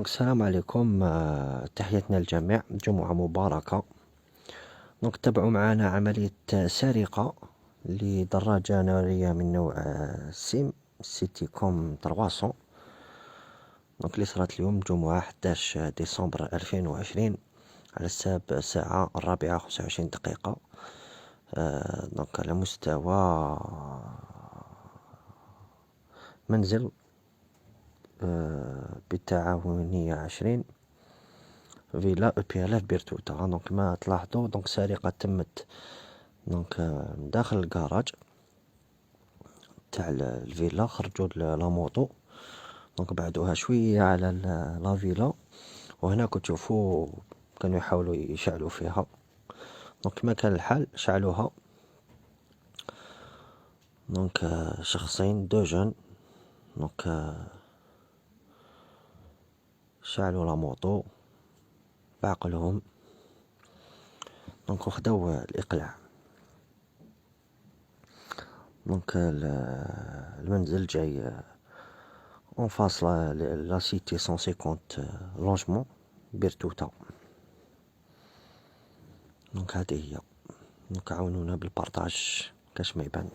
السلام عليكم، تحياتنا للجميع، جمعة مباركة. تابعوا معنا عملية سرقة لدراجة نارية من نوع سيم سيتي كوم 300. اللي صارت اليوم الجمعة 11 ديسمبر 2020 على حساب الساعة 4:25. على مستوى منزل بالتعاونية 20 فيلا EPLF بيرتوتا. كما تلاحظوا سرقة تمت من داخل الكراج تاع الفيلا. خرجوا لا موطو بعدوها شوية على لا فيلا، وهنا كتشوفوا كانوا يحاولوا يشعلوا فيها. كما كان الحال شعلوها. شخصين دو جون شعلوا لا موطو بعقلهم وخداو الإقلاع. المنزل جاي اون فاس لا سيتي 150 لونجمون بيرتوتا. هذه هي. عاونونا بالبارطاج كاش ما يبان.